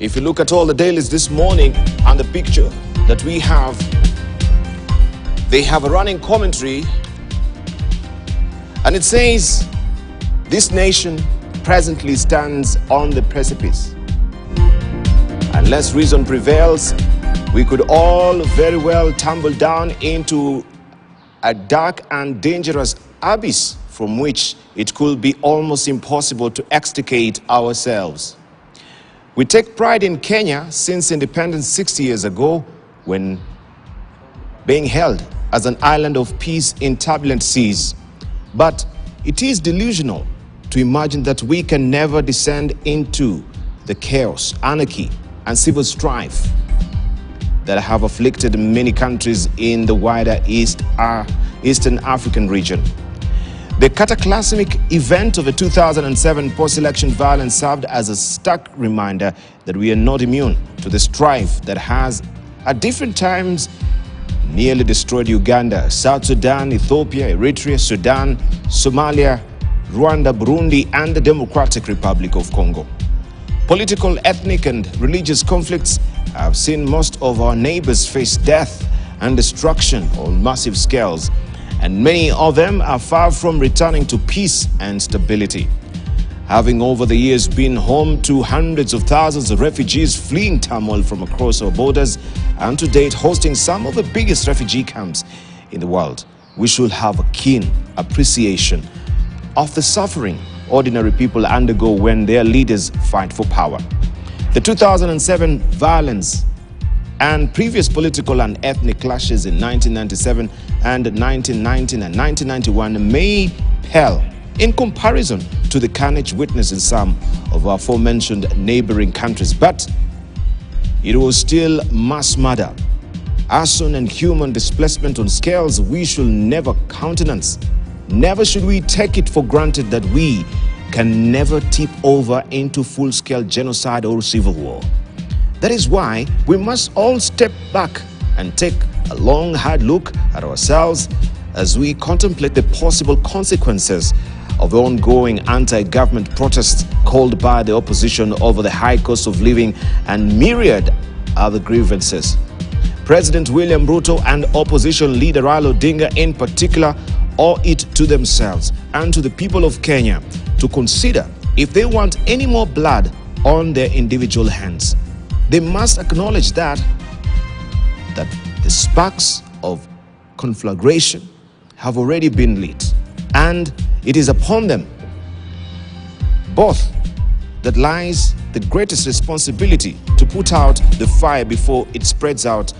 If you look at all the dailies this morning and the picture that we have, they have a running commentary and it says, this nation presently stands on the precipice. Unless reason prevails, we could all very well tumble down into a dark and dangerous abyss from which it could be almost impossible to extricate ourselves. We take pride in Kenya since independence 60 years ago, when being held as an island of peace in turbulent seas. But it is delusional to imagine that we can never descend into the chaos, anarchy, and civil strife that have afflicted many countries in the wider Eastern African region. The cataclysmic event of the 2007 post-election violence served as a stark reminder that we are not immune to the strife that has, at different times, nearly destroyed Uganda, South Sudan, Ethiopia, Eritrea, Sudan, Somalia, Rwanda, Burundi, and the Democratic Republic of Congo. Political, ethnic, and religious conflicts have seen most of our neighbors face death and destruction on massive scales, and many of them are far from returning to peace and stability. Having over the years been home to hundreds of thousands of refugees fleeing turmoil from across our borders, and to date hosting some of the biggest refugee camps in the world, we should have a keen appreciation of the suffering ordinary people undergo when their leaders fight for power. The 2007 violence and previous political and ethnic clashes in 1997 and 1919 and 1991 may pale in comparison to the carnage witnessed in some of our aforementioned neighboring countries, but it was still mass murder, arson, and human displacement on scales we should never countenance. Never should we take it for granted that we can never tip over into full-scale genocide or civil war. That is why we must all step back and take a long, hard look at ourselves as we contemplate the possible consequences of the ongoing anti-government protests called by the opposition over the high cost of living and myriad other grievances. President William Ruto and opposition leader Raila Odinga in particular owe it to themselves and to the people of Kenya to consider if they want any more blood on their individual hands. They must acknowledge that the sparks of conflagration have already been lit, and it is upon them both that lies the greatest responsibility to put out the fire before it spreads out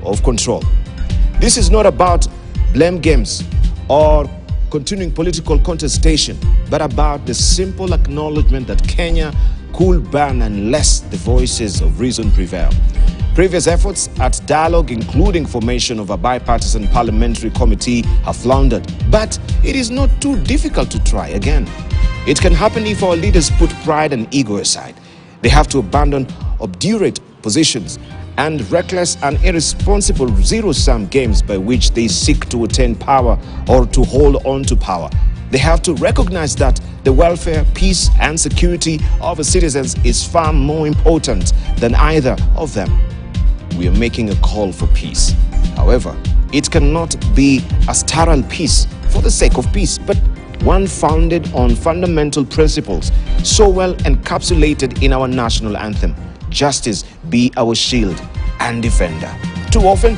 of control. This is not about blame games or continuing political contestation, but about the simple acknowledgement that Kenya could burn unless the voices of reason prevail. Previous efforts at dialogue, including formation of a bipartisan parliamentary committee, have floundered, but it is not too difficult to try again. It can happen if our leaders put pride and ego aside. They have to abandon obdurate positions and reckless and irresponsible zero-sum games by which they seek to attain power or to hold on to power. They have to recognize that the welfare, peace, and security of the citizens is far more important than either of them. We are making a call for peace. However, it cannot be a sterile peace for the sake of peace, but one founded on fundamental principles so well encapsulated in our national anthem: justice be our shield and defender. Too often,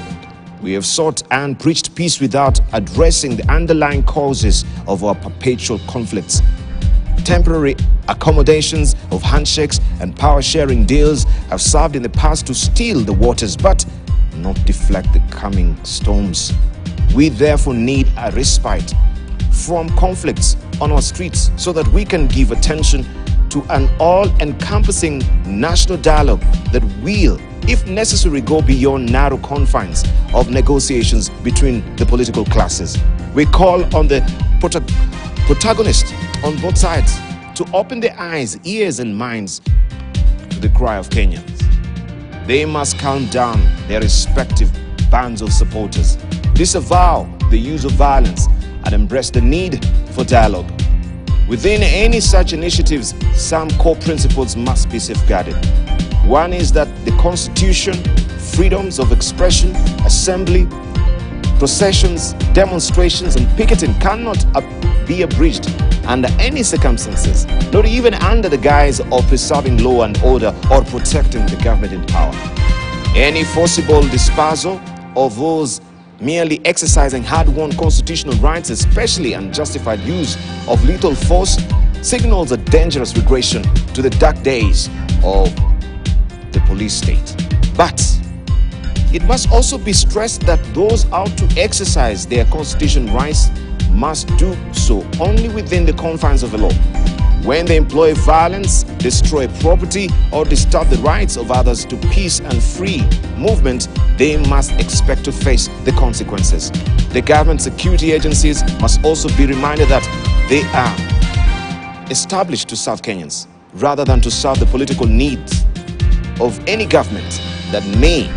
we have sought and preached peace without addressing the underlying causes of our perpetual conflicts. Temporary accommodations of handshakes and power-sharing deals have served in the past to still the waters, but not deflect the coming storms. We therefore need a respite from conflicts on our streets so that we can give attention to an all-encompassing national dialogue that will, if necessary, go beyond narrow confines of negotiations between the political classes. We call on the protagonists on both sides to open their eyes, ears, and minds to the cry of Kenyans. They must calm down their respective bands of supporters, disavow the use of violence, and embrace the need for dialogue. Within any such initiatives, some core principles must be safeguarded. One is that the Constitution, freedoms of expression, assembly, processions, demonstrations, and picketing cannot be abridged under any circumstances, not even under the guise of preserving law and order or protecting the government in power. Any forcible dispersal of those merely exercising hard-won constitutional rights, especially unjustified use of lethal force, signals a dangerous regression to the dark days of the police state. But it must also be stressed that those out to exercise their constitutional rights must do so only within the confines of the law. When they employ violence, destroy property, or disturb the rights of others to peace and free movement, they must expect to face the consequences. The government security agencies must also be reminded that they are established to serve Kenyans rather than to serve the political needs of any government that may,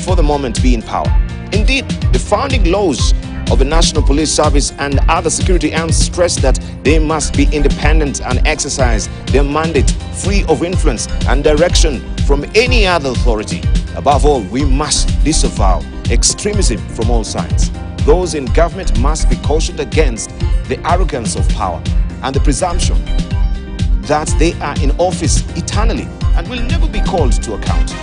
for the moment, be in power. Indeed, the founding laws of the National Police Service and other security arms stress that they must be independent and exercise their mandate free of influence and direction from any other authority. Above all, we must disavow extremism from all sides. Those in government must be cautioned against the arrogance of power and the presumption that they are in office eternally and will never be called to account.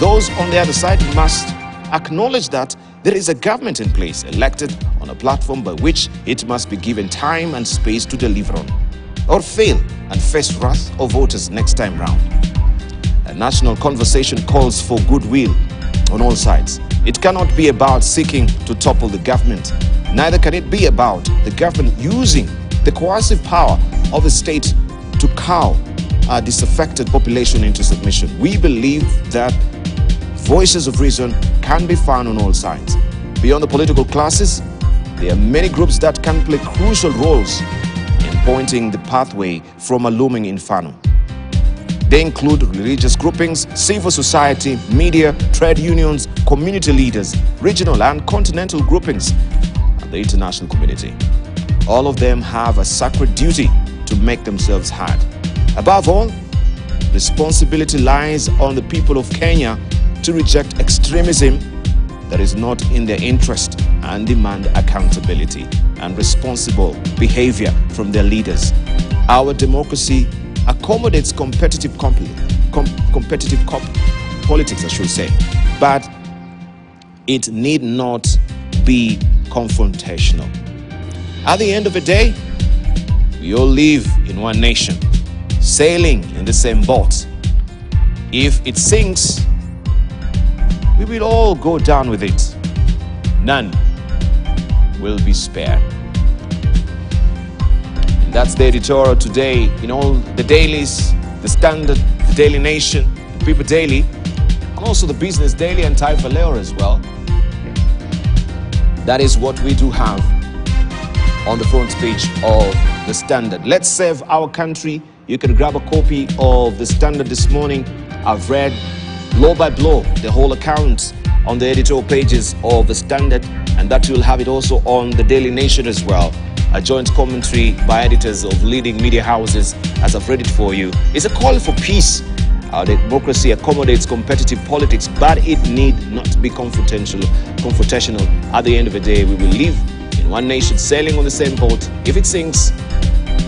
Those on the other side must acknowledge that there is a government in place, elected on a platform by which it must be given time and space to deliver on, or fail and face wrath of voters next time round. A national conversation calls for goodwill on all sides. It cannot be about seeking to topple the government. Neither can it be about the government using the coercive power of the state to cow a disaffected population into submission. We believe that voices of reason can be found on all sides. Beyond the political classes, there are many groups that can play crucial roles in pointing the pathway from a looming inferno. They include religious groupings, civil society, media, trade unions, community leaders, regional and continental groupings, and the international community. All of them have a sacred duty to make themselves heard. Above all, responsibility lies on the people of Kenya to reject extremism that is not in their interest and demand accountability and responsible behavior from their leaders. Our democracy accommodates competitive politics, I should say, but it need not be confrontational. At the end of the day, we all live in one nation, sailing in the same boat. If it sinks, we will all go down with it. None will be spared. And that's the editorial today in all the dailies, the Standard, the Daily Nation, the People Daily, and also the Business Daily and Taifa Leo as well. That is what we do have on the front page of the Standard. Let's save our country. You can grab a copy of the Standard this morning. I've read blow by blow the whole account on the editorial pages of the Standard, and that you'll have it also on the Daily Nation as well. A joint commentary by editors of leading media houses, as I've read it for you. It's a call for peace. Our democracy accommodates competitive politics, but it need not be confrontational. At the end of the day, we will live in one nation, sailing on the same boat. If it sinks,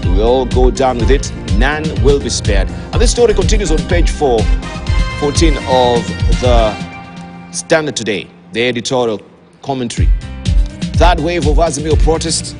we will all go down with it. None will be spared. And this story continues on page 14 of the Standard today, the editorial commentary. Third wave of Azimio protest